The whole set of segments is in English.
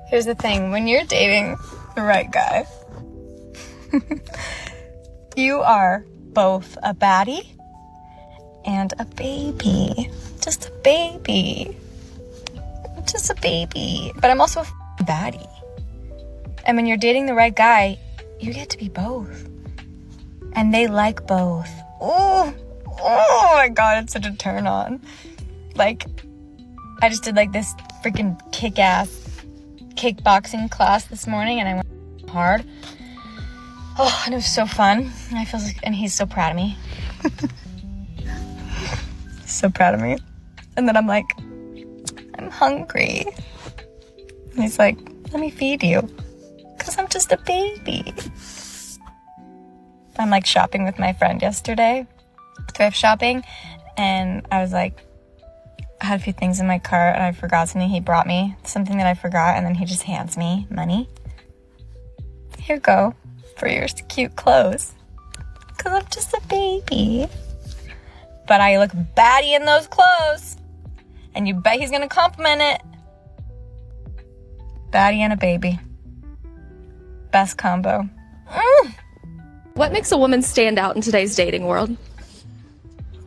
Here's the thing, when you're dating the right guy, you are both a baddie and a baby. Just a baby. Just a baby. But I'm also a baddie. And when you're dating the right guy, you get to be both. And they like both. Oh my God, it's such a turn on. Like, I just did like this freaking kick-ass kickboxing class this morning, and I went hard. Oh, and it was so fun. And I feel like, and he's so proud of me. So proud of me. And then I'm like, I'm hungry. And he's like, let me feed you. Because I'm just a baby. I'm like shopping with my friend yesterday, thrift shopping, and I was like, I had a few things in my cart and I forgot something. He brought me something that I forgot, and then he just hands me money. Here you go for your cute clothes. Because I'm just a baby. But I look baddie in those clothes. And you bet he's gonna compliment it. Baddie and a baby. Best combo. What makes a woman stand out in today's dating world?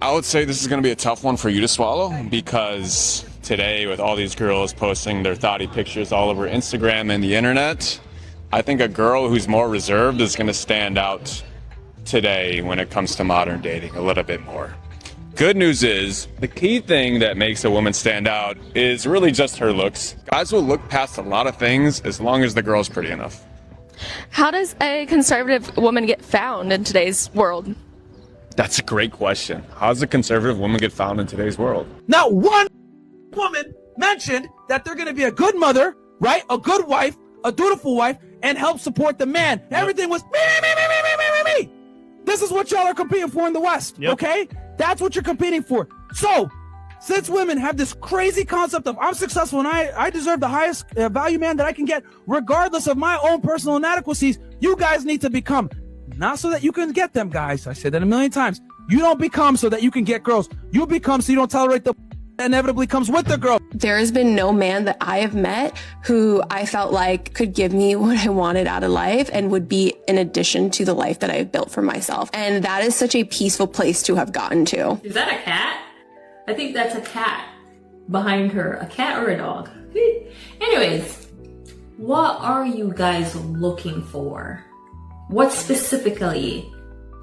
I would say this is going to be a tough one for you to swallow, because today, with all these girls posting their thotty pictures all over Instagram and the internet, I think a girl who's more reserved is going to stand out today when it comes to modern dating a little bit more. Good news is, the key thing that makes a woman stand out is really just her looks. Guys will look past a lot of things as long as the girl's pretty enough. How does a conservative woman get found in today's world? That's a great question. How does a conservative woman get found in today's world? Not one woman mentioned that they're going to be a good mother, right? A good wife, a dutiful wife, and help support the man. Everything was me. This is what y'all are competing for in the West, okay? That's what you're competing for. So, since women have this crazy concept of I'm successful and I deserve the highest value man that I can get, regardless of my own personal inadequacies, you guys need to become. Not so that you can get them, guys. I said that a million times. You don't become so that you can get girls. You become so you don't tolerate the that inevitably comes with the girl. There has been no man that I have met who I felt like could give me what I wanted out of life and would be in addition to the life that I've built for myself. And that is such a peaceful place to have gotten to. Is that a cat? I think that's a cat behind her. A cat or a dog? Anyways, what are you guys looking for? What specifically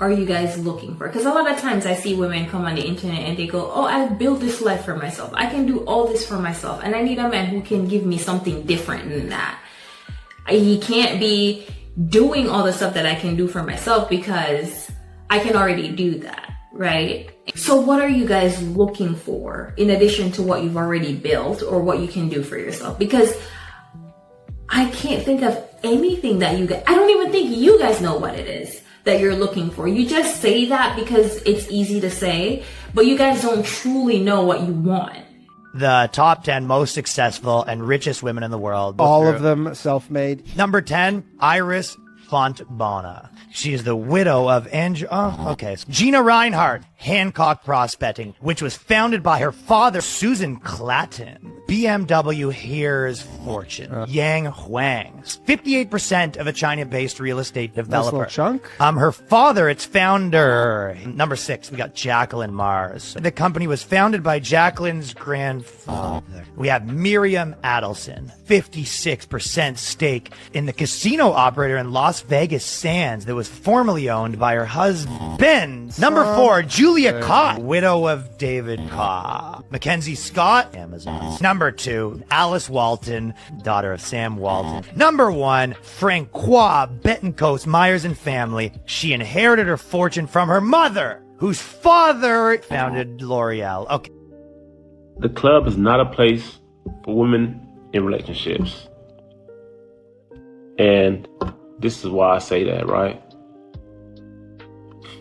are you guys looking for? Because a lot of times I see women come on the internet and they go, oh, I've built this life for myself. I can do all this for myself. And I need a man who can give me something different than that. He can't be doing all the stuff that I can do for myself because I can already do that, right? So what are you guys looking for in addition to what you've already built or what you can do for yourself? Because I can't think of anything that you guys, I don't even think you guys know what it is that you're looking for. You just say that because it's easy to say, but you guys don't truly know what you want. The top 10 most successful and richest women in the world. All of them self-made. Number 10, Iris Fontbona. She is the widow of Gina Reinhardt, Hancock Prospecting, which was founded by her father, Susan Clatton. BMW Here's Fortune. Yang Huang. 58% of a China-based real estate developer. Nice little chunk. Her father, its founder. Number 6, we got Jacqueline Mars. The company was founded by Jacqueline's grandfather. We have Miriam Adelson. 56% stake in the casino operator in Las Vegas Sands that was formerly owned by her husband. Number 4, Julia Kott, widow of David Kott. Mackenzie Scott, Amazon. Number 2, Alice Walton, daughter of Sam Walton. Number 1, Francois Bettencoast Myers and family. She inherited her fortune from her mother, whose father founded L'Oreal. Okay. The club is not a place for women in relationships. And this is why I say that, right?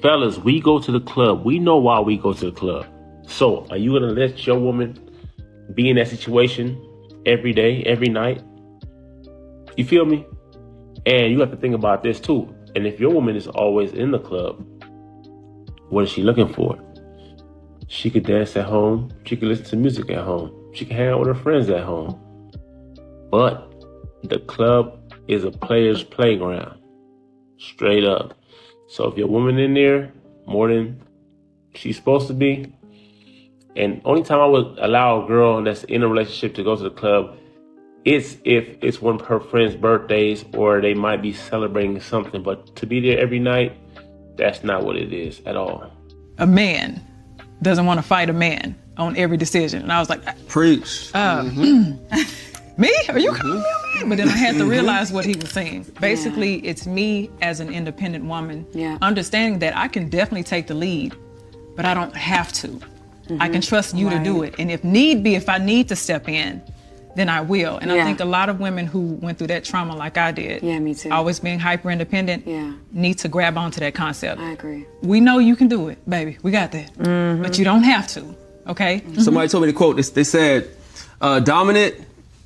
Fellas, we go to the club. We know why we go to the club. So, are you going to let your woman be in that situation every day, every night? You feel me? And you have to think about this too. And if your woman is always in the club, what is she looking for? She could dance at home. She could listen to music at home. She can hang out with her friends at home. But The club is a player's playground. Straight up. So if your woman in there more than she's supposed to be, and only time I would allow a girl that's in a relationship to go to the club is if it's one of her friends' birthdays or they might be celebrating something. But to be there every night, that's not what it is at all. A man doesn't want to fight a man on every decision. And I was like, preach. Me? Are you calling me a man? But then I had to realize what he was saying. Basically, it's me as an independent woman, understanding that I can definitely take the lead, but I don't have to. I can trust you to do it. And if need be, if I need to step in, then I will. And I think a lot of women who went through that trauma like I did, me too. always being hyper independent, need to grab onto that concept. I agree. We know you can do it, baby. We got that. But you don't have to, okay? Somebody told me to quote this. They said, dominant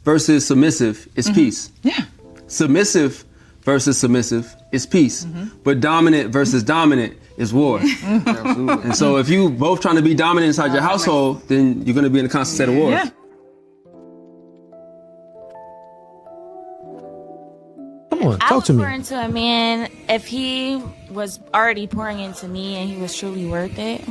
versus submissive is peace. Yeah. Submissive versus submissive is peace. But dominant versus dominant is war. Absolutely. And so if you both trying to be dominant inside your household, then you're going to be in a constant state of war. Yeah. Come on, talk to I would me. pour into a man if he was already pouring into me and he was truly worth it,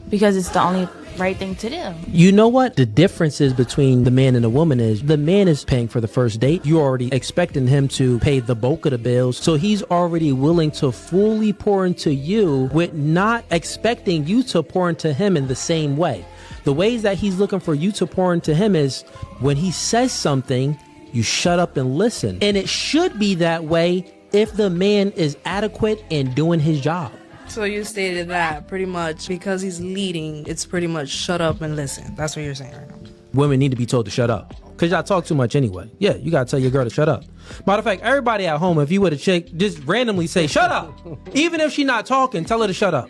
because it's the only right thing to do. You know what? The difference is between the man and the woman is the man is paying for the first date. You're already expecting him to pay the bulk of the bills. So he's already willing to fully pour into you with not expecting you to pour into him in the same way. The ways that he's looking for you to pour into him is when he says something, you shut up and listen. And it should be that way if the man is adequate in doing his job. So you stated that pretty much because he's leading, it's pretty much shut up and listen. That's what you're saying right now. Women need to be told to shut up because y'all talk too much anyway. Yeah, you gotta tell your girl to shut up. Matter of fact, everybody at home, if you were a chick, just randomly say shut up. Even if she's not talking, tell her to shut up.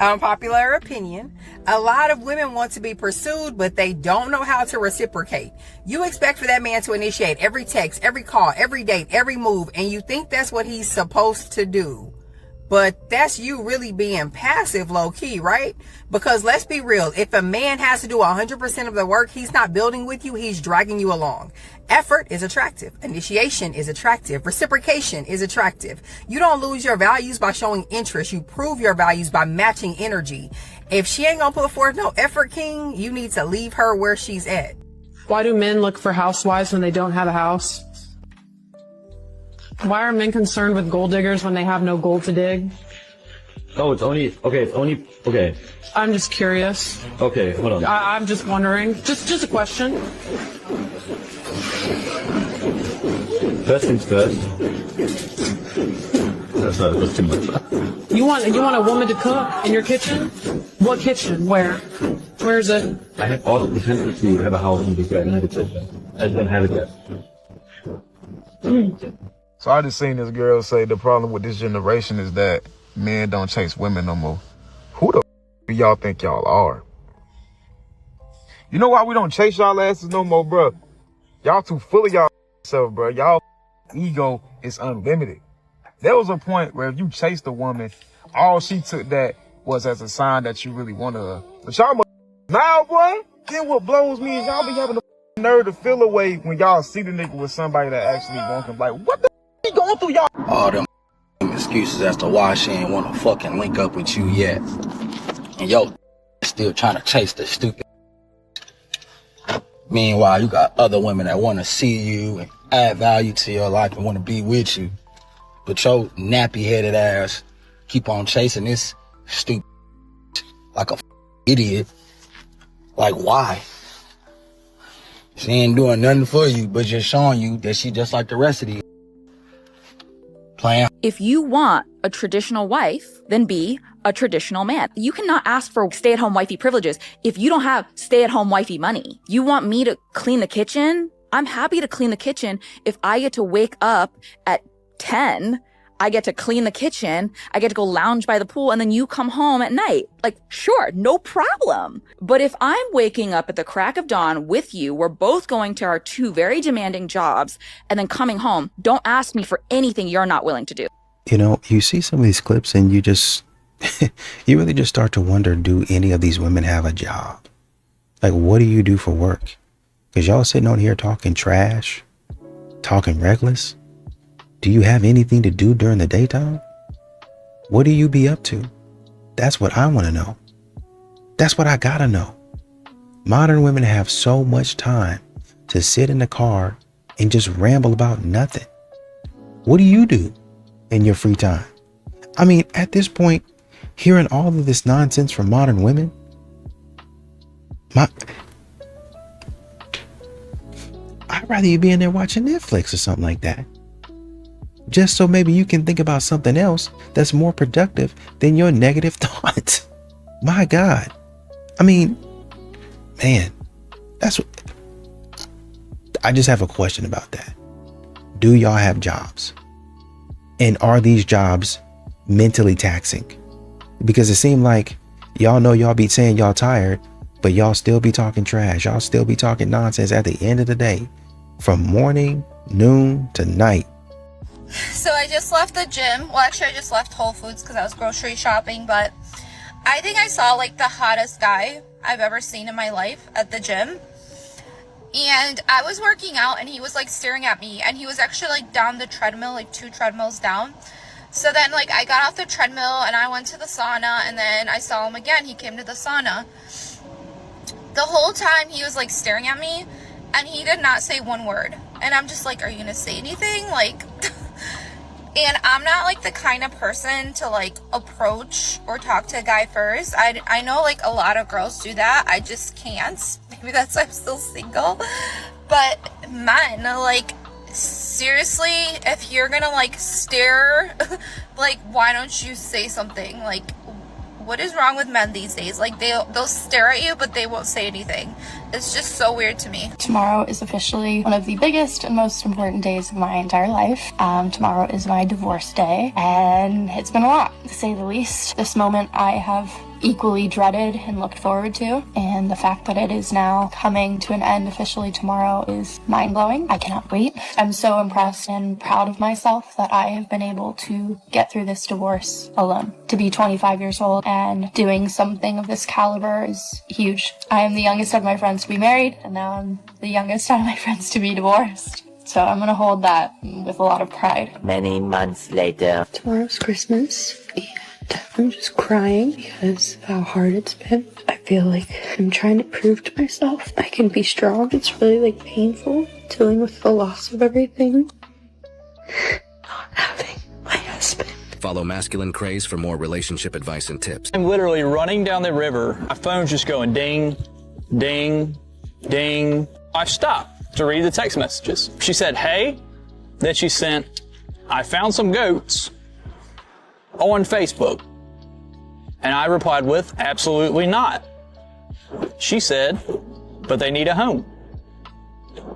Unpopular opinion. A lot of women want to be pursued, but they don't know how to reciprocate. You expect for that man to initiate every text, every call, every date, every move, and you think that's what he's supposed to do. But that's you really being passive, low key, right? Because let's be real. If a man has to do 100% of the work, he's not building with you. He's dragging you along. Effort is attractive. Initiation is attractive. Reciprocation is attractive. You don't lose your values by showing interest. You prove your values by matching energy. If she ain't gonna put forth no effort, king, you need to leave her where she's at. Why do men look for housewives when they don't have a house? Why are men concerned with gold diggers when they have no gold to dig? Oh, it's only, okay. I'm just curious. Okay, hold on. I'm just wondering. Just a question. First things first. That's too much. You want a woman to cook in your kitchen? What kitchen? Where? Where is it? I have all the potential to have a house in the United States. I don't have it yet. So I just seen this girl say the problem with this generation is that men don't chase women no more. Who the do y'all think y'all are? You know why we don't chase y'all asses no more, bro? Y'all too full of y'all self, bro. Y'all ego is unlimited. There was a point where if you chased a woman, all she took that was as a sign that you really wanted her. But y'all now, boy, then what blows me is y'all be having the nerve to feel away when y'all see the nigga with somebody that actually wants him. Like, what the he going through y'all? All them excuses as to why she ain't want to fucking link up with you yet. And yo, still trying to chase the stupid. Meanwhile, you got other women that want to see you and add value to your life and want to be with you. But your nappy-headed ass keep on chasing this stupid like a idiot. Like, why? She ain't doing nothing for you, but just showing you that she just like the rest of these. Playing. If you want a traditional wife, then be a traditional man. You cannot ask for stay-at-home wifey privileges if you don't have stay-at-home wifey money. You want me to clean the kitchen? I'm happy to clean the kitchen if I get to wake up at 10, I get to clean the kitchen, I get to go lounge by the pool, and then you come home at night. Like, sure, no problem. But if I'm waking up at the crack of dawn with you, we're both going to our two very demanding jobs, and then coming home, don't ask me for anything you're not willing to do. You know, you see some of these clips and you just, you really just start to wonder, do any of these women have a job? Like, what do you do for work? Because y'all sitting on here talking trash talking reckless? Do you have anything to do during the daytime? What do you be up to? That's what I want to know. That's what I gotta know. Modern women have so much time to sit in the car and just ramble about nothing. What do you do in your free time? I mean, at this point, hearing all of this nonsense from modern women, I'd rather you be in there watching Netflix or something like that. Just so maybe you can think about something else that's more productive than your negative thoughts. My God. I mean, man, that's what I just have a question about that. Do y'all have jobs? And are these jobs mentally taxing? Because it seemed like y'all know y'all be saying y'all tired, but y'all still be talking trash. Y'all still be talking nonsense at the end of the day, from morning, noon to night. So I just left the gym. Well, actually, I just left Whole Foods because I was grocery shopping, but I think I saw like the hottest guy I've ever seen in my life at the gym. And I was working out and he was like staring at me, and he was actually like down the treadmill, like 2 treadmills down. So then like I got off the treadmill and I went to the sauna, and then I saw him again. He came to the sauna. The whole time he was like staring at me and he did not say one word. And I'm just like, are you gonna say anything? Like, and I'm not like the kind of person to like approach or talk to a guy first. I know like a lot of girls do that. I just can't. Maybe that's why I'm still single. But men, like, seriously, if you're gonna like stare, like, why don't you say something? Like, what is wrong with men these days? Like, they'll stare at you, but they won't say anything. It's just so weird to me. Tomorrow is officially one of the biggest and most important days of my entire life. Tomorrow is my divorce day, and it's been a lot, to say the least. This moment I have equally dreaded and looked forward to, and the fact that it is now coming to an end officially tomorrow is mind-blowing. I cannot wait. I'm so impressed and proud of myself that I have been able to get through this divorce alone. To be 25 years old and doing something of this caliber is huge. I am the youngest of my friends to be married, and now I'm the youngest out of my friends to be divorced. So I'm gonna hold that with a lot of pride. Many months later. Tomorrow's Christmas. I'm just crying because of how hard it's been. I feel like I'm trying to prove to myself I can be strong. It's really like painful dealing with the loss of everything. Not having my husband. Follow Masculine Craze for more relationship advice and tips. I'm literally running down the river. My phone's just going ding, ding, ding. I stopped to read the text messages. She said, hey. Then she sent, I found some goats on Facebook. And I replied with, absolutely not. She said, but they need a home.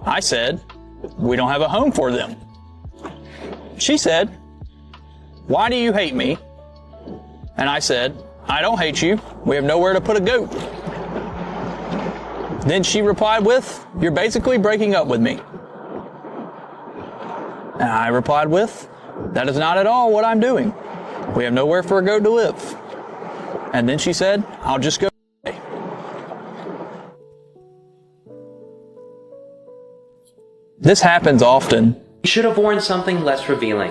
I said, we don't have a home for them. She said, why do you hate me? And I said, I don't hate you. We have nowhere to put a goat. Then she replied with, you're basically breaking up with me. And I replied with, that is not at all what I'm doing. We have nowhere for a goat to live. And then she said, I'll just go. This happens often. You should have worn something less revealing.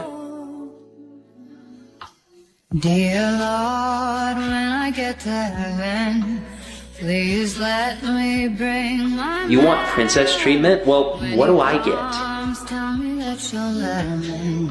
Dear Lord, when I get to heaven, please let me bring my You want princess treatment? Well, what do I get? tell me that you'll let me.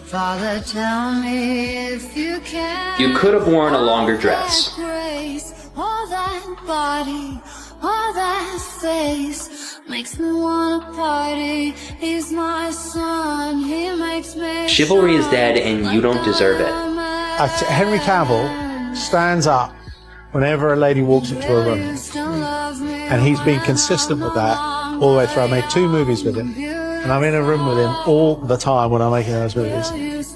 Father, tell me if you can. You could have worn a longer dress. Grace, all that body, all that face makes me wanna party. He's my son, he makes me. Chivalry is dead and you don't deserve it. Henry Cavill stands up whenever a lady walks into a room, and he's been consistent with that all the way through. I made 2 movies with him, and I'm in a room with him all the time when I'm making those movies,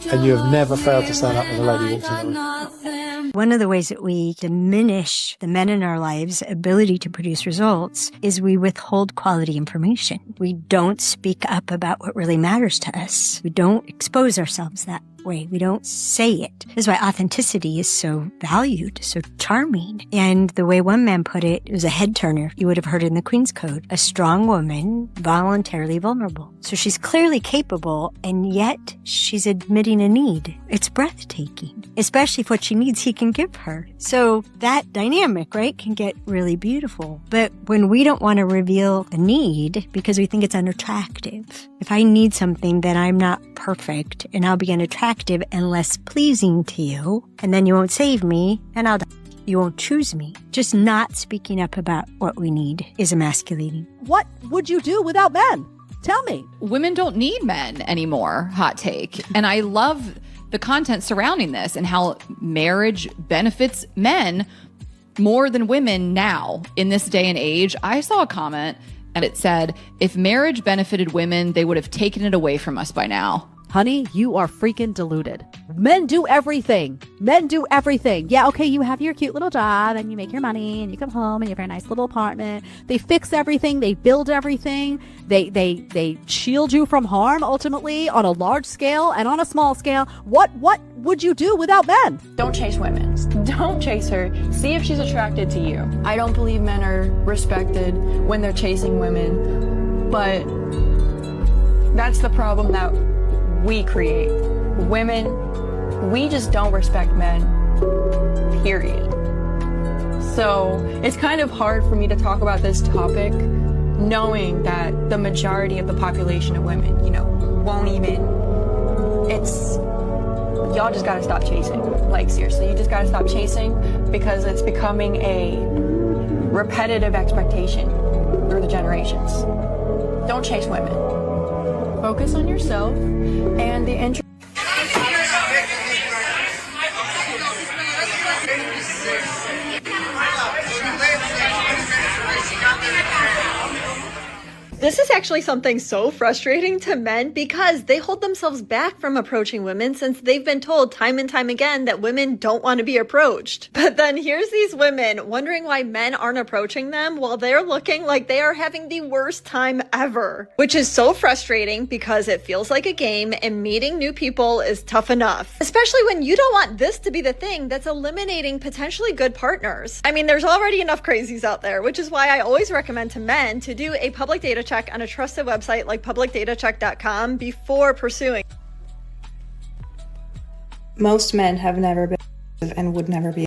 and you have never failed to stand up when a lady walks in the room. One of the ways that we diminish the men in our lives' ability to produce results is we withhold quality information. We don't speak up about what really matters to us. We don't expose ourselves that way. We don't say it. This is why authenticity is so valued, so charming. And the way one man put it, it was a head turner. You would have heard it in the Queen's Code. A strong woman, voluntarily vulnerable. So she's clearly capable, and yet she's admitting a need. It's breathtaking, especially if what she needs he can give her. So that dynamic, right, can get really beautiful. But when we don't want to reveal a need because we think it's unattractive, if I need something, then I'm not perfect, and I'll be unattractive and less pleasing to you, and then you won't save me, and I'll die. You won't choose me. Just not speaking up about what we need is emasculating. What would you do without men? Tell me. Women don't need men anymore, hot take. And I love the content surrounding this and how marriage benefits men more than women now in this day and age. I saw a comment and it said, if marriage benefited women, they would have taken it away from us by now. Honey, you are freaking deluded. Men do everything. Men do everything. Yeah, okay, you have your cute little job and you make your money and you come home and you have a nice little apartment. They fix everything. They build everything. They shield you from harm ultimately on a large scale and on a small scale. What would you do without men? Don't chase women. Don't chase her. See if she's attracted to you. I don't believe men are respected when they're chasing women, but that's the problem that we create. Women, we just don't respect men, period. So it's kind of hard for me to talk about this topic knowing that the majority of the population of women, won't even, y'all just gotta stop chasing. Like, seriously, you just gotta stop chasing because it's becoming a repetitive expectation through the generations. Don't chase women. Focus on yourself and the interest. This is actually something so frustrating to men because they hold themselves back from approaching women since they've been told time and time again that women don't want to be approached. But then here's these women wondering why men aren't approaching them while they're looking like they are having the worst time ever. Which is so frustrating because it feels like a game and meeting new people is tough enough. Especially when you don't want this to be the thing that's eliminating potentially good partners. I mean, there's already enough crazies out there, which is why I always recommend to men to do a public data check on a trusted website like publicdatacheck.com before pursuing. Most men have never been and would never be.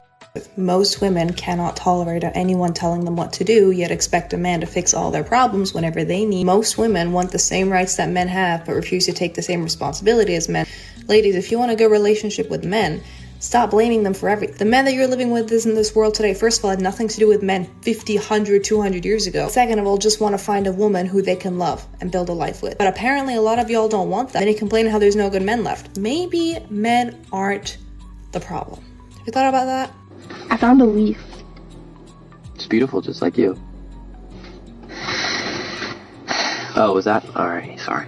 Most women cannot tolerate anyone telling them what to do, yet expect a man to fix all their problems whenever they need. Most women want the same rights that men have, but refuse to take the same responsibility as men. Ladies, if you want a good relationship with men, stop blaming them for everything. The men that you're living with in this world today, first of all, had nothing to do with men 50, 100, 200 years ago. Second of all, just want to find a woman who they can love and build a life with. But apparently a lot of y'all don't want that. Then you complain how there's no good men left. Maybe men aren't the problem. Have you thought about that? I found a leaf. It's beautiful, just like you. Oh, was that? Alright, sorry.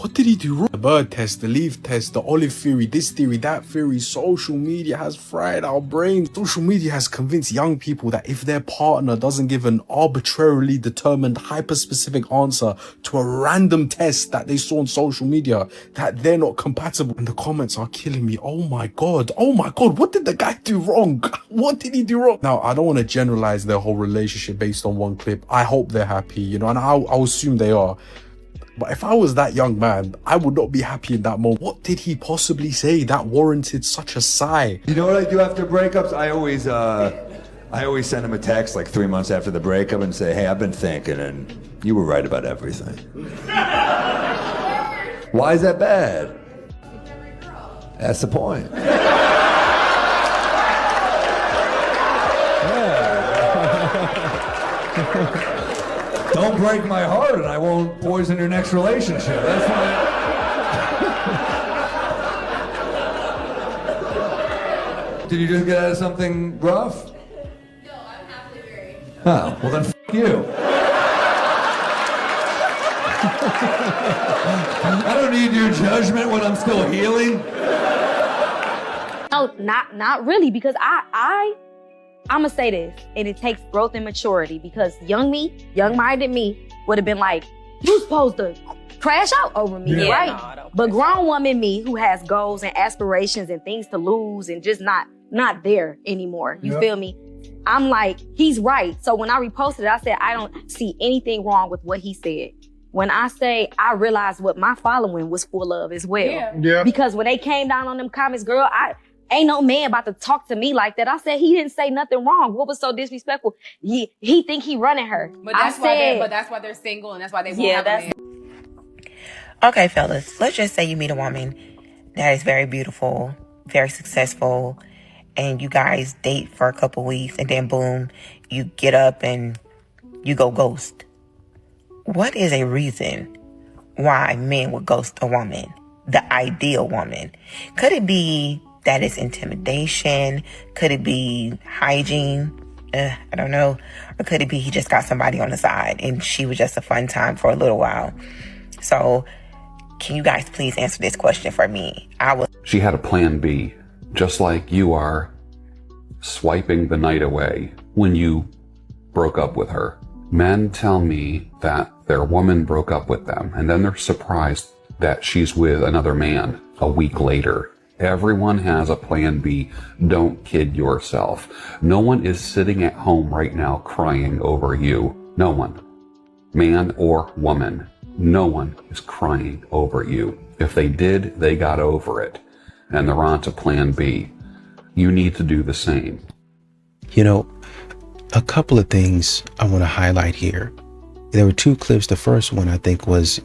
What did he do wrong? The bird test, the leaf test, the olive theory, this theory, that theory. Social media has fried our brains. Social media has convinced young people that if their partner doesn't give an arbitrarily determined, hyper-specific answer to a random test that they saw on social media, that they're not compatible. And the comments are killing me. Oh my God, what did the guy do wrong? What did he do wrong? Now, I don't want to generalize their whole relationship based on one clip. I hope they're happy, and I'll assume they are. But if I was that young man, I would not be happy in that moment. What did he possibly say that warranted such a sigh? You know what I do after breakups? I always send him a text like 3 months after the breakup and say, hey, I've been thinking and you were right about everything. Why is that bad? That's the point. Don't break my heart and I won't poison your next relationship. That's why. Did you just get out of something rough? No, I'm happily married. Oh, well then f*** you. I don't need your judgment when I'm still healing. No, not really, because I'm gonna say this, and it takes growth and maturity, because young-minded me would have been like, you supposed to crash out over me, Yeah. right? But grown woman me who has goals and aspirations and things to lose and just not there anymore. You Yep. feel me? I'm like, he's right. So when I reposted it, I said, I don't see anything wrong with what he said. When I say I realized what my following was full of as well. Yeah. Because when they came down on them comments, girl, ain't no man about to talk to me like that. I said, he didn't say nothing wrong. What was so disrespectful? He think he running her. But that's why they're single and that's why they won't have a man. Okay, fellas, let's just say you meet a woman that is very beautiful, very successful, and you guys date for a couple weeks, and then boom, you get up and you go ghost. What is a reason why men would ghost a woman, the ideal woman? Could it be that it's intimidation? Could it be hygiene? I don't know. Or could it be he just got somebody on the side and she was just a fun time for a little while? So can you guys please answer this question for me? She had a plan B, just like you are swiping the night away when you broke up with her. Men tell me that their woman broke up with them and then they're surprised that she's with another man a week later. Everyone has a plan B. Don't kid yourself. No one is sitting at home right now crying over you. No one. Man or woman. No one is crying over you. If they did, they got over it. And they're on to plan B. You need to do the same. You know, a couple of things I want to highlight here. There were two clips. The first one I think was,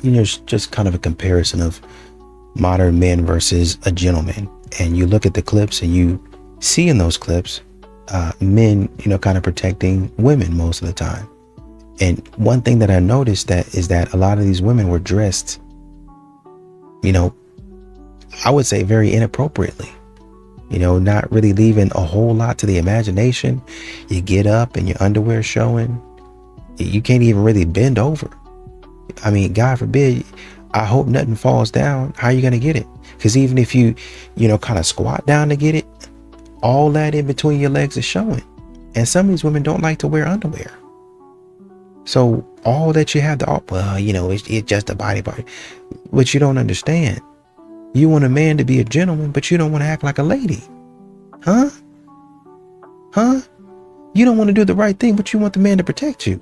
just kind of a comparison of modern men versus a gentleman. And you look at the clips and you see in those clips, men, kind of protecting women most of the time. And one thing that I noticed is that a lot of these women were dressed, I would say very inappropriately, not really leaving a whole lot to the imagination. You get up and your underwear showing. You can't even really bend over. I mean, God forbid, I hope nothing falls down. How are you going to get it? Because even if you, kind of squat down to get it, all that in between your legs is showing. And some of these women don't like to wear underwear. So all that you have to, it's just a body part. But you don't understand. You want a man to be a gentleman, but you don't want to act like a lady. Huh? You don't want to do the right thing, but you want the man to protect you.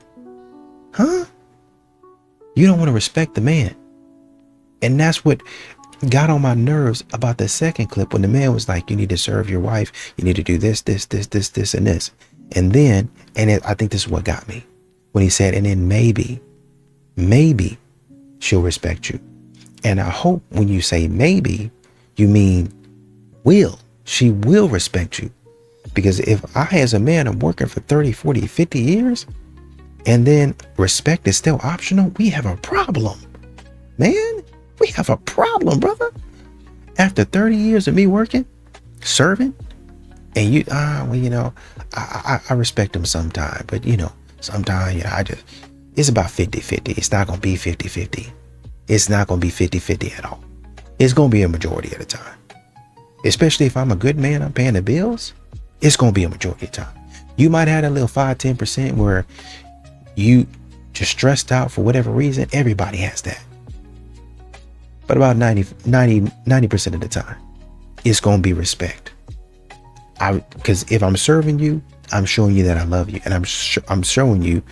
Huh? You don't want to respect the man. And that's what got on my nerves about the second clip when the man was like, you need to serve your wife. You need to do this, and this. And then, I think this is what got me. When he said, and then maybe she'll respect you. And I hope when you say maybe, you mean she will respect you. Because if I, as a man, am working for 30, 40, 50 years, and then respect is still optional, we have a problem. Man, we have a problem, brother. After 30 years of me working, serving, and you, I respect him sometime, but sometimes, it's about 50-50. It's not going to be 50-50. It's not going to be 50-50 at all. It's going to be a majority of the time. Especially if I'm a good man, I'm paying the bills, it's going to be a majority of the time. You might have a little 5-10% where you just stressed out for whatever reason. Everybody has that. But about 90% of the time, it's going to be respect. Because if I'm serving you, I'm showing you that I love you. And I'm showing you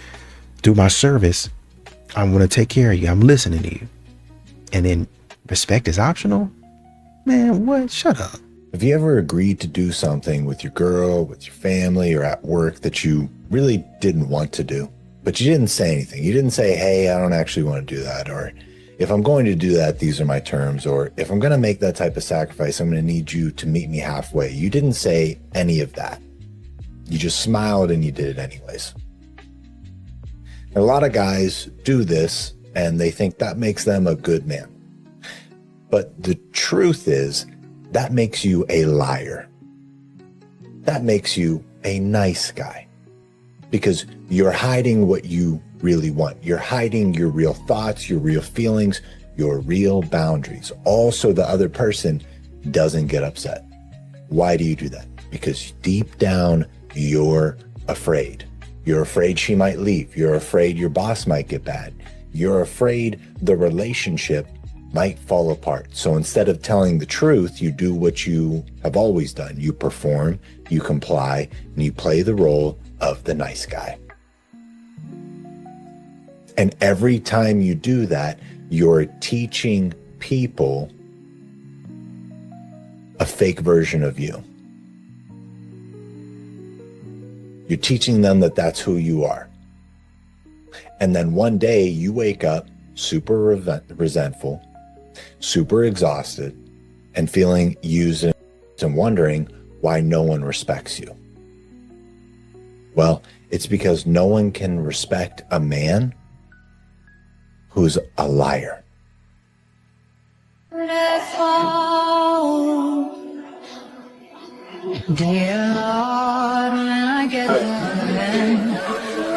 through my service, I'm going to take care of you. I'm listening to you. And then respect is optional? Man, what? Shut up. Have you ever agreed to do something with your girl, with your family, or at work that you really didn't want to do? But you didn't say anything. You didn't say, hey, I don't actually want to do that. Or if I'm going to do that, these are my terms. Or if I'm going to make that type of sacrifice, I'm going to need you to meet me halfway. You didn't say any of that. You just smiled and you did it anyways. A lot of guys do this and they think that makes them a good man. But the truth is, that makes you a liar. That makes you a nice guy. Because you're hiding what you really want. You're hiding your real thoughts, your real feelings, your real boundaries. All so the other person doesn't get upset. Why do you do that? Because deep down, you're afraid. You're afraid she might leave. You're afraid your boss might get bad. You're afraid the relationship might fall apart. So instead of telling the truth, you do what you have always done. You perform, you comply, and you play the role of the nice guy. And every time you do that, you're teaching people a fake version of you. You're teaching them that that's who you are. And then one day you wake up super resentful, super exhausted, and feeling used and wondering why no one respects you. Well, it's because no one can respect a man who's a liar. Dear Lord, when I get to heaven,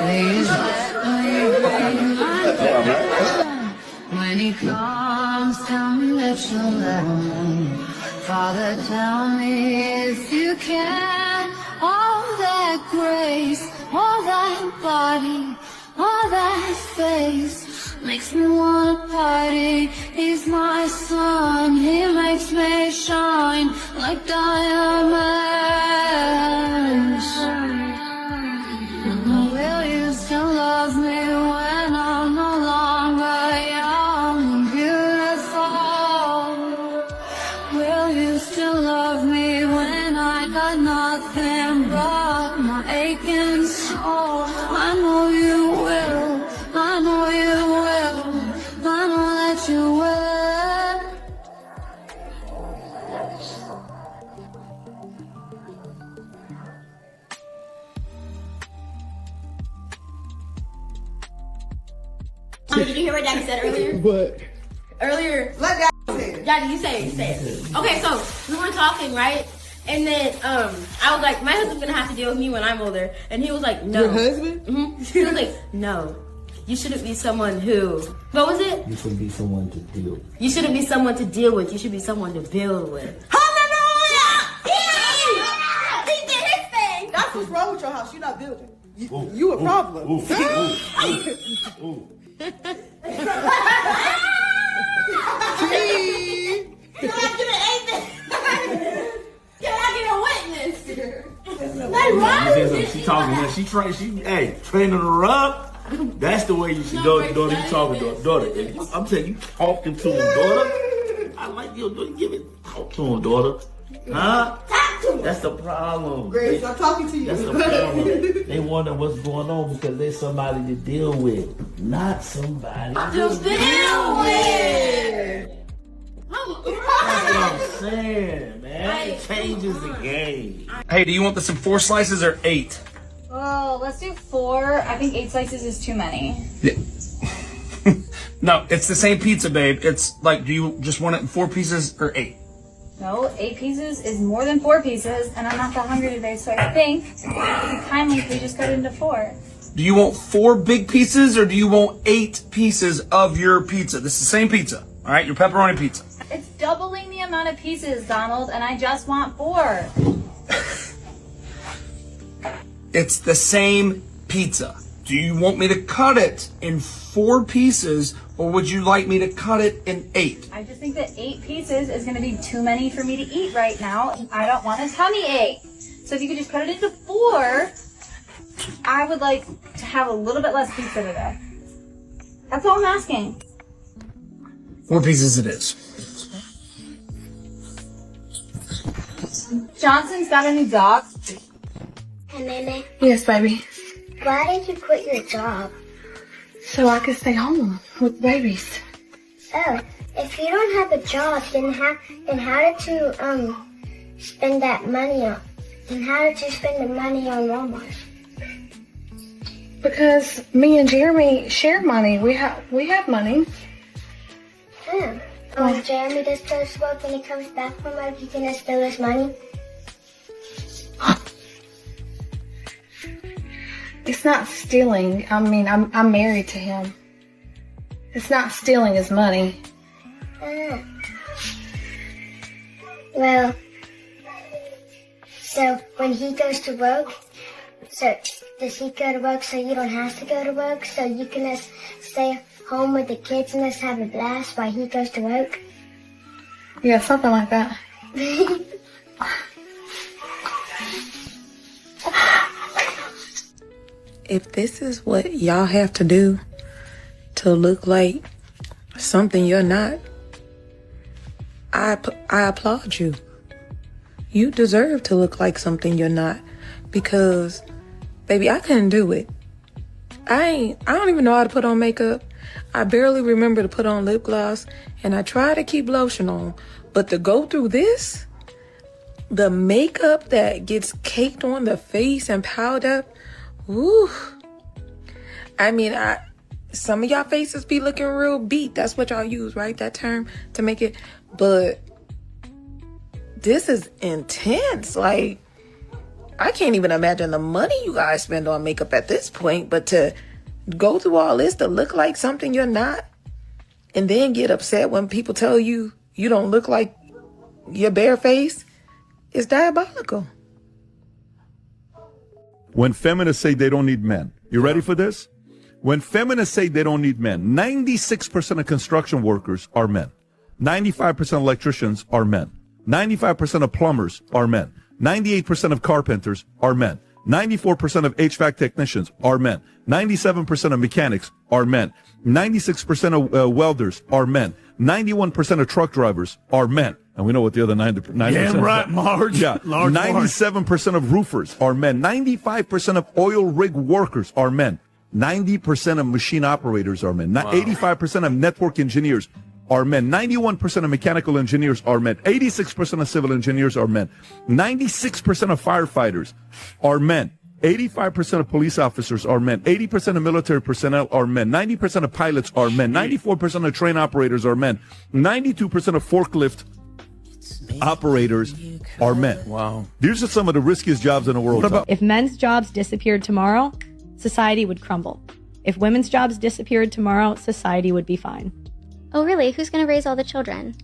please let me bring my friend. When he comes, tell me that you'll let him. Father, tell me if you can. All that grace, all that body, all that face makes me wanna party. He's my sun, he makes me shine like diamonds. Will you still love me when I'm no longer young and beautiful? Will you still love me when I got nothing but my aching soul? I know you will, I know you will, I know that you will. Did you hear what Daddy said earlier? What? Earlier. Let Daddy say it. Daddy, you say it. Okay, so we were talking, right? And then I was like, my husband's gonna have to deal with me when I'm older. And he was like, no. Your husband? Mm-hmm. He was like, no. You shouldn't be someone who, what was it? You should be someone to deal with. You shouldn't be someone to deal with. You should be someone to build with. Hallelujah! Yeah! He did his thing! That's what's wrong with your house. You're not building. You a problem. Can I get a witness? She talking when she training her up. That's the way you should go, daughter. You talking to her daughter. I'm telling you, talking to him, daughter. I like your daughter. Talk to him, daughter. Huh? That's the problem. Grace, I'm talking to you. That's the problem. They wonder what's going on because they're somebody to deal with, not somebody to deal with. That's what I'm saying, man. It changes the game. Hey, do you want this in 4 slices or 8? Oh, let's do 4. I think 8 slices is too many. Yeah. No, it's the same pizza, babe. It's like, do you just want it in 4 pieces or 8? No, 8 pieces is more than 4 pieces, and I'm not that hungry today, so I think if you kindly please just cut it into 4. Do you want 4 big pieces or do you want 8 pieces of your pizza? This is the same pizza, all right? Your pepperoni pizza. It's doubling the amount of pieces, Donald, and I just want 4. It's the same pizza. Do you want me to cut it in 4 pieces or would you like me to cut it in 8? I just think that 8 pieces is going to be too many for me to eat right now. I don't want a tummy ache. So if you could just cut it into 4, I would like to have a little bit less pizza today. That's all I'm asking. 4 pieces it is. Johnson's got a new dog. Hey, Mama. Yes, baby. Why did you quit your job? So I could stay home with babies. Oh, if you don't have a job, then how did you spend that money on? Then how did you spend the money on Walmart? Because me and Jeremy share money. We have money. Oh. Oh, if Jeremy does go to work when he comes back from work, he's gonna steal his money? It's not stealing. I mean, I'm married to him. It's not stealing his money. Oh. Well, so when he goes to work, so does he go to work so you don't have to go to work, so you can just stay home with the kids and just have a blast while he goes to work? Yeah, something like that. If this is what y'all have to do to look like something you're not, I applaud you. You deserve to look like something you're not, because, baby, I couldn't do it. I don't even know how to put on makeup. I barely remember to put on lip gloss, and I try to keep lotion on. But to go through this, the makeup that gets caked on the face and piled up, woo. I mean, some of y'all faces be looking real beat. That's what y'all use, right? That term to make it. But this is intense. Like, I can't even imagine the money you guys spend on makeup at this point. But to go through all this to look like something you're not, and then get upset when people tell you you don't look like your bare face, is diabolical. When feminists say they don't need men, you ready for this? When feminists say they don't need men, 96% of construction workers are men. 95% of electricians are men. 95% of plumbers are men. 98% of carpenters are men. 94% of HVAC technicians are men. 97% of mechanics are men. 96% of welders are men. 91% of truck drivers are men. And we know what the other 90% Damn right, Marge. Yeah. Large 97% of roofers are men. 95% of oil rig workers are men. 90% of machine operators are men. 85% of network engineers are men. 91% of mechanical engineers are men. 86% of civil engineers are men. 96% of firefighters are men. 85% of police officers are men. 80% of military personnel are men. 90% of pilots are men. 94% of train operators are men. 92% of forklift operators are men. Wow. These are some of the riskiest jobs in the world. If men's jobs disappeared tomorrow, society would crumble. If women's jobs disappeared tomorrow, society would be fine. Oh, really? Who's going to raise all the children?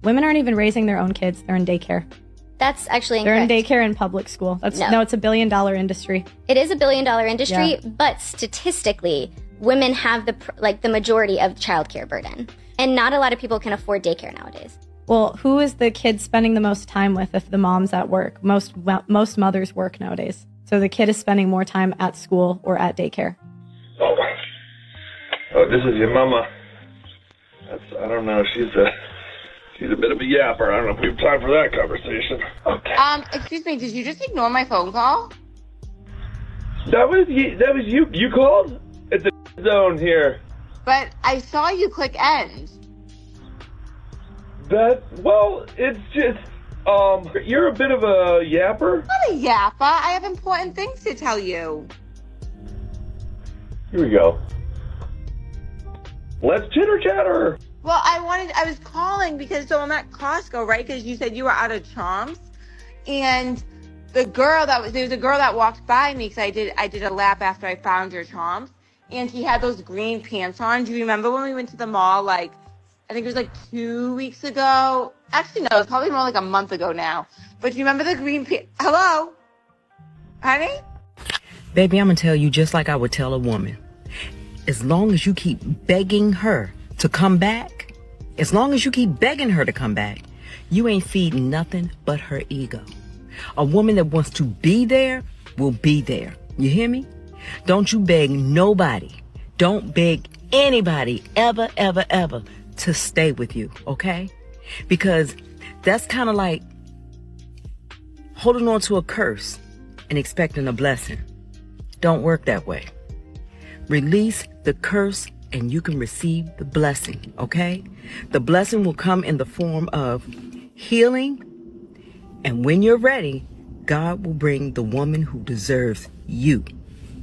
Women aren't even raising their own kids. They're in daycare. That's actually They're incorrect. in daycare and public school. No, it's $1 billion industry. It is $1 billion industry, Yeah. but statistically, women have the majority of childcare burden. And not a lot of people can afford daycare nowadays. Well, who is the kid spending the most time with if the mom's at work? Most mothers work nowadays. So the kid is spending more time at school or at daycare. Oh, this is your mama. I don't know. She's a bit of a yapper. I don't know if we have time for that conversation. Okay. Excuse me, did you just ignore my phone call? That was you. You called? It's a zone here. But I saw you click end. It's just, you're a bit of a yapper. Not a yapper. I have important things to tell you. Here we go. Let's chitter chatter. Well, I was calling because I'm at Costco, right? Because you said you were out of charms, and there was a girl that walked by me because I did a lap after I found your charms, and she had those green pants on. Do you remember when we went to the mall? I think it was 2 weeks ago. Actually, no, it's probably more like a month ago now. But do you remember the green pants? Hello, honey. Baby, I'm gonna tell you just like I would tell a woman. As long as you keep begging her to come back, you ain't feeding nothing but her ego. A woman that wants to be there will be there. You hear me? Don't you beg nobody. Don't beg anybody ever, ever, ever to stay with you, okay? Because that's kind of like holding on to a curse and expecting a blessing. Don't work that way. Release the curse and you can receive the blessing, okay? The blessing will come in the form of healing, and when you're ready, God will bring the woman who deserves you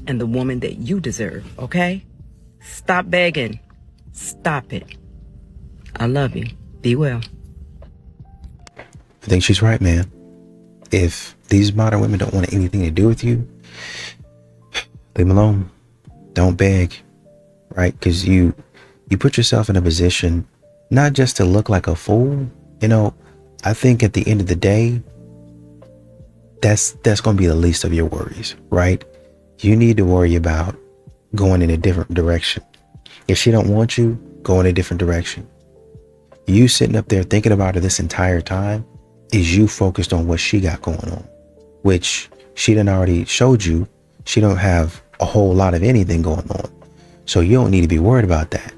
and the woman that you deserve, okay? Stop begging. Stop it. I love you. Be well. I think she's right, man. If these modern women don't want anything to do with you, leave them alone. Don't beg, right? Because you put yourself in a position not just to look like a fool. I think at the end of the day, that's going to be the least of your worries, right? You need to worry about going in a different direction. If she don't want you, go in a different direction. You sitting up there thinking about her this entire time is you focused on what she got going on, which she done already showed you. She don't have a whole lot of anything going on. So you don't need to be worried about that.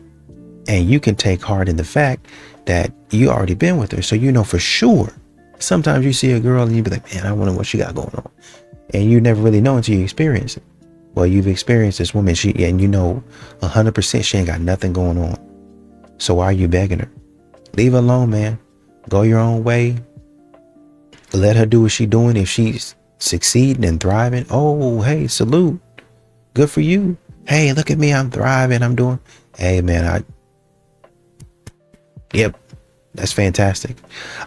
And you can take heart in the fact that you already been with her. So you know for sure. Sometimes you see a girl and you be like, man, I wonder what she got going on. And you never really know until you experience it. Well, you've experienced this woman, and you know 100% she ain't got nothing going on. So why are you begging her? Leave her alone, man. Go your own way. Let her do what she's doing. If she's succeeding and thriving, oh, hey, salute. Good for you. Hey, look at me. I'm thriving. I'm doing. Hey, man, yep. That's fantastic.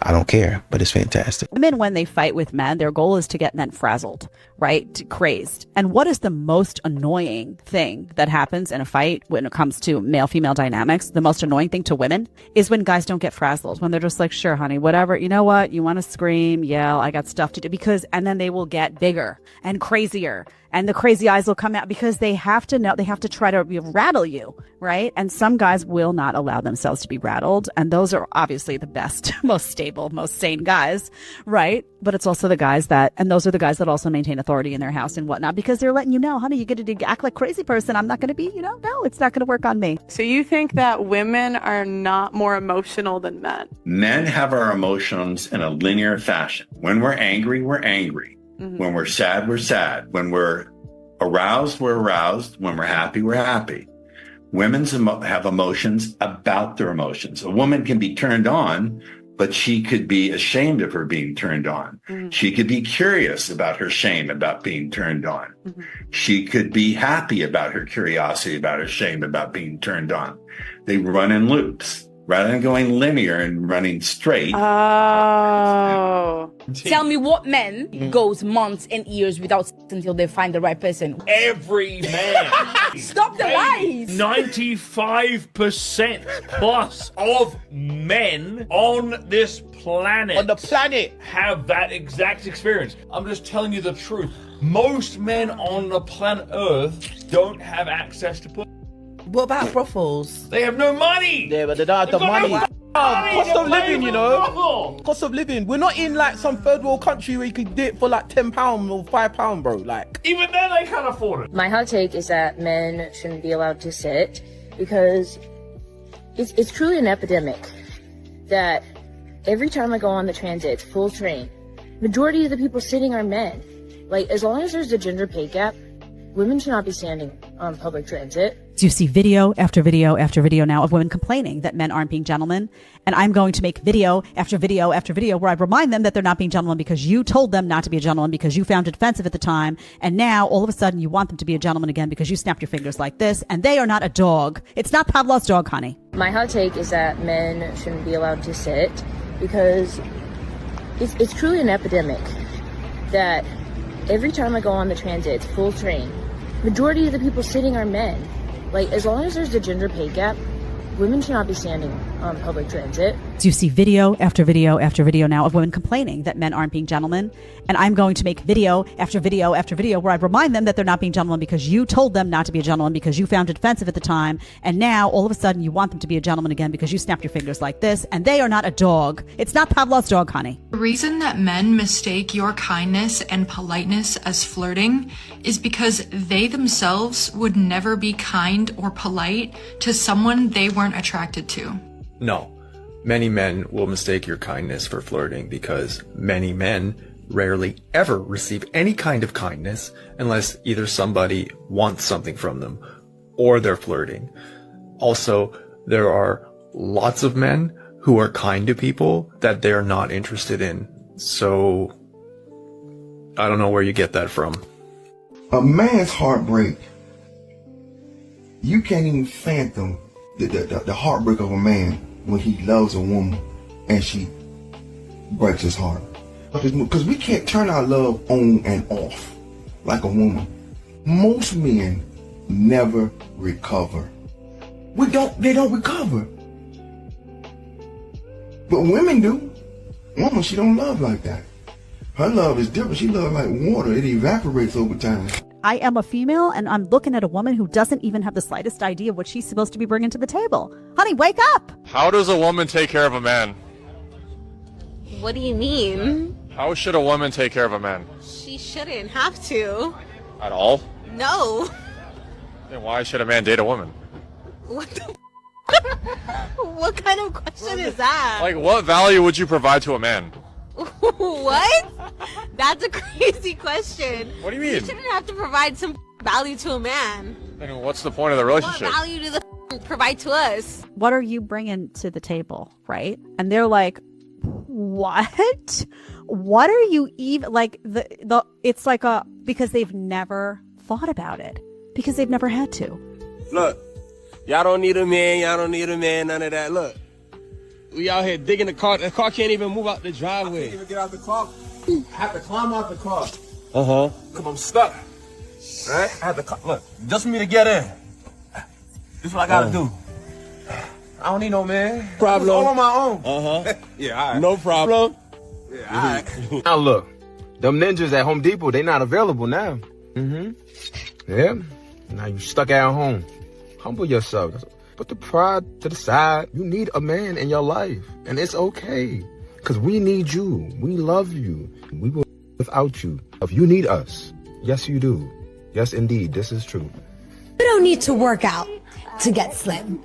I don't care, but it's fantastic. Women, when they fight with men, their goal is to get men frazzled, right? Crazed. And what is the most annoying thing that happens in a fight when it comes to male-female dynamics? The most annoying thing to women is when guys don't get frazzled, when they're just like, sure, honey, whatever. You know what? You want to scream, yell, I got stuff to do. And then they will get bigger and crazier. And the crazy eyes will come out because they have to know, they have to try to rattle you, right? And some guys will not allow themselves to be rattled. And those are obviously the best, most stable, most sane guys, right? But it's also the guys and those are the guys that also maintain authority in their house and whatnot, because they're letting you know, honey, you get to act like a crazy person. I'm not going to be, no, it's not going to work on me. So you think that women are not more emotional than men? Men have our emotions in a linear fashion. When we're angry, we're angry. Mm-hmm. When we're sad, we're sad. When we're aroused, we're aroused. When we're happy, we're happy. Women have emotions about their emotions. A woman can be turned on, but she could be ashamed of her being turned on. Mm-hmm. She could be curious about her shame about being turned on. Mm-hmm. She could be happy about her curiosity, about her shame about being turned on. They run in loops. Rather than going linear and running straight. Oh. Tell me what men goes months and years without sex until they find the right person. Every man. Stop the lies. 95% plus of men on this planet. On the planet. Have that exact experience. I'm just telling you the truth. Most men on the planet Earth don't have access to pussy. What about brothels? They have no money. Yeah, but they don't have the money. Cost of living, you know. Cost of living. We're not in like some third world country where you can do it for like £10 or £5, bro. Like even then, they can't afford it. My hot take is that men shouldn't be allowed to sit because it's truly an epidemic. That every time I go on the transit, full train, majority of the people sitting are men. Like as long as there's a gender pay gap, women should not be standing on public transit. You see video after video after video now of women complaining that men aren't being gentlemen. And I'm going to make video after video after video where I remind them that they're not being gentlemen because you told them not to be a gentleman because you found it offensive at the time. And now all of a sudden you want them to be a gentleman again because you snapped your fingers like this. And they are not a dog. It's not Pavlov's dog, honey. My hot take is that men shouldn't be allowed to sit because it's truly an epidemic. That every time I go on the transit, full train, majority of the people sitting are men. Like, as long as there's a gender pay gap, women should not be standing on public transit. You see video after video after video now of women complaining that men aren't being gentlemen. And I'm going to make video after video after video where I remind them that they're not being gentlemen because you told them not to be a gentleman because you found it offensive at the time. And now all of a sudden you want them to be a gentleman again because you snapped your fingers like this. And they are not a dog. It's not Pavlov's dog, honey. The reason that men mistake your kindness and politeness as flirting is because they themselves would never be kind or polite to someone they weren't attracted to. No. Many men will mistake your kindness for flirting because many men rarely ever receive any kind of kindness unless either somebody wants something from them or they're flirting. Also, there are lots of men who are kind to people that they're not interested in. So, I don't know where you get that from. A man's heartbreak, you can't even fathom the heartbreak of a man when he loves a woman and she breaks his heart. Because we can't turn our love on and off like a woman. Most men never recover. They don't recover. But women do. Woman, she don't love like that. Her love is different. She loves like water. It evaporates over time. I am a female and I'm looking at a woman who doesn't even have the slightest idea of what she's supposed to be bringing to the table. Honey, wake up. How does a woman take care of a man? What do you mean? How should a woman take care of a man? She shouldn't have to. At all? No. Then why should a man date a woman? What the What kind of question is that? Like, what value would you provide to a man? What? That's a crazy question. What do you mean? You shouldn't have to provide some value to a man. Then what's the point of the relationship? What value do they provide to us? What are you bringing to the table, right? And they're like, what? What are you even like the it's like a because they've never thought about it because they've never had to. Look, y'all don't need a man, none of that. Look, we out here digging the car. The car can't even move out the driveway. I can't even get out the car. I have to climb out the car. Cause I'm stuck. Right? I have to look just for me to get in. This is what I gotta do. I don't need no man. Problem. All on my own. Yeah, all right. No problem. Yeah, all right. Now look, them ninjas at Home Depot, they not available now. Yeah. Now you stuck at home. Humble yourself. Put the pride to the side. You need a man in your life. And it's okay. Because we need you. We love you. We will without you. If you need us, yes you do. Yes indeed, this is true. You don't need to work out to get slim.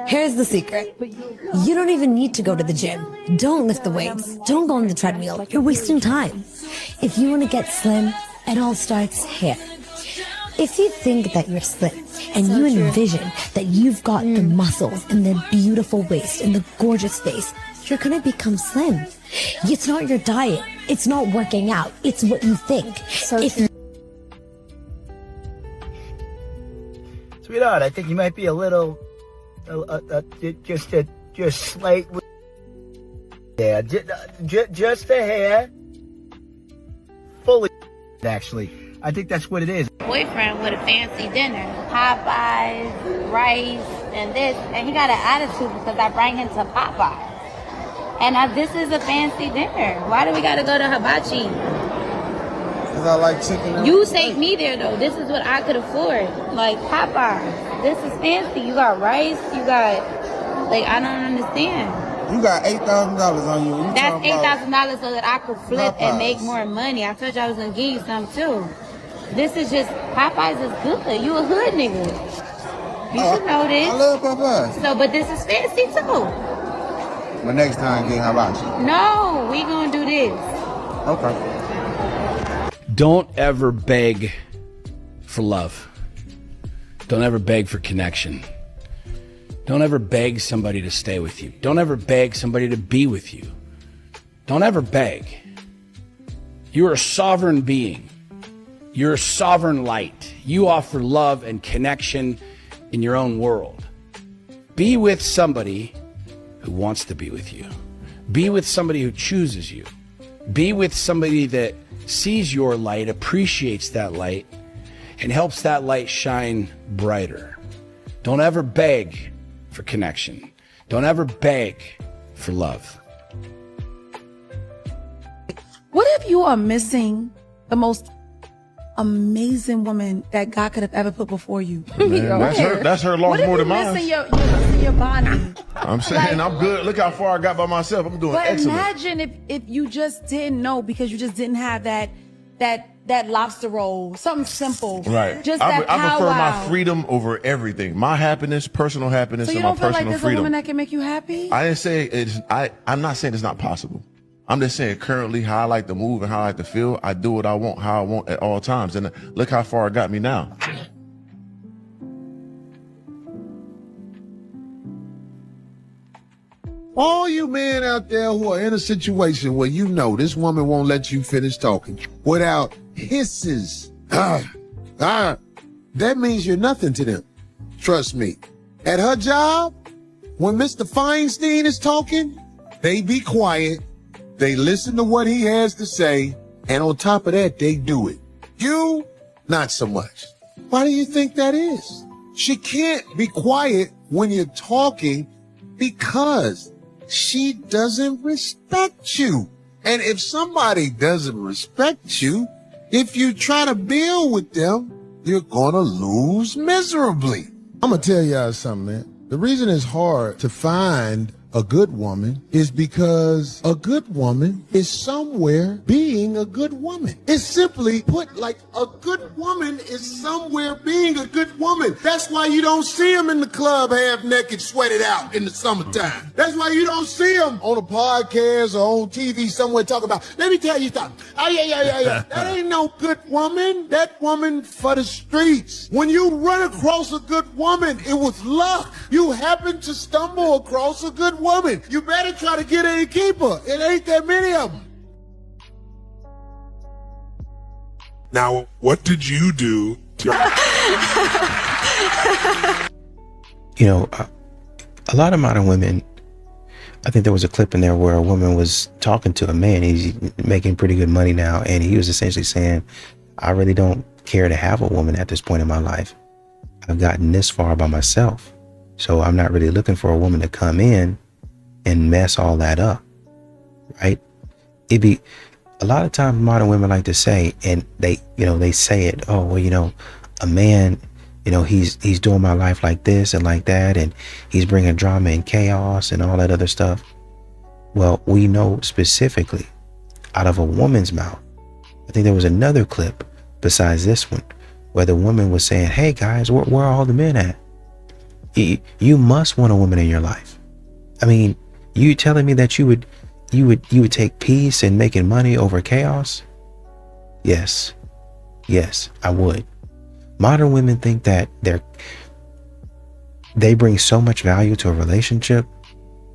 Here's the secret. You don't even need to go to the gym. Don't lift the weights. Don't go on the treadmill. You're wasting time. If you want to get slim, it all starts here. If you think that you're slim and you envision that you've got the muscles and the beautiful waist and the gorgeous face, you're going to become slim. It's not your diet. It's not working out. It's what you think. Sweetheart, I think you might be a little, just slight. Yeah, just a hair. Fully, actually. I think that's what it is. Boyfriend with a fancy dinner, Popeyes, rice, and this, and he got an attitude because I bring him to Popeyes. And this is a fancy dinner. Why do we gotta go to Hibachi? Because I like chicken. You take me there though. This is what I could afford. Like Popeyes. This is fancy. You got rice. You got I don't understand. You got $8,000 on you. That's $8,000 so that I could flip and make more money. I told you I was gonna give you some too. This is just Popeyes is good. You a hood nigga. You should know this. I love Popeyes. So, but this is fancy too. But next time, how about you? No, we gonna do this. Okay. Don't ever beg for love. Don't ever beg for connection. Don't ever beg somebody to stay with you. Don't ever beg somebody to be with you. Don't ever beg. You're a sovereign being. You're a sovereign light. You offer love and connection in your own world. Be with somebody who wants to be with you. Be with somebody who chooses you. Be with somebody that sees your light, appreciates that light, and helps that light shine brighter. Don't ever beg for connection. Don't ever beg for love. What if you are missing the most amazing woman that God could have ever put before you? Man, that's her lost more than mine. You're missing your body. I'm saying I'm good. Look how far I got by myself. I'm doing excellent. Imagine if you just didn't know because you just didn't have that lobster roll, something simple. Right. Just I that prefer my powwow. freedom over everything. My happiness, personal happiness, So you and my don't feel like personal there's a freedom. woman that can make you happy? I didn't say it's. I'm not saying it's not possible. I'm just saying currently how I like to move and how I like to feel. I do what I want, how I want at all times, and look how far it got me now. All you men out there who are in a situation where you know this woman won't let you finish talking without hisses, that means you're nothing to them. Trust me. At her job, when Mr. Feinstein is talking, they be quiet, they listen to what he has to say, and on top of that, they do it. You, not so much. Why do you think that is? She can't be quiet when you're talking because she doesn't respect you. And if somebody doesn't respect you, if you try to build with them, you're gonna lose miserably. I'm gonna tell y'all something, man. The reason it's hard to find a good woman is because a good woman is somewhere being a good woman. It's simply put, like, a good woman is somewhere being a good woman. That's why you don't see them in the club half naked, sweated out in the summertime. That's why you don't see them on a podcast or on TV somewhere talking about, let me tell you something. Oh, yeah. That ain't no good woman. That woman for the streets. When you run across a good woman, it was luck. You happen to stumble across a good woman. You better try to get her and keep her. It ain't that many of them. Now, what did you do to... You know, a lot of modern women, I think there was a clip in there where a woman was talking to a man. He's making pretty good money now, and he was essentially saying, I really don't care to have a woman at this point in my life. I've gotten this far by myself, so I'm not really looking for a woman to come in and mess all that up, right? It'd be a lot of times modern women like to say, and they say it, oh, well, you know, a man, you know, he's doing my life like this and like that, and he's bringing drama and chaos and all that other stuff. Well, we know specifically out of a woman's mouth, I think there was another clip besides this one where the woman was saying, hey guys, where are all the men at? You must want a woman in your life. I mean, you telling me that you would take peace and making money over chaos? Yes, I would. Modern women think that they bring so much value to a relationship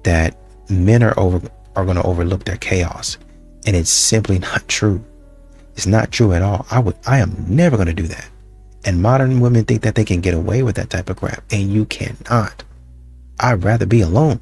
that men are going to overlook their chaos, and it's simply not true. It's not true at all. I am never going to do that. And modern women think that they can get away with that type of crap, and you cannot. I'd rather be alone.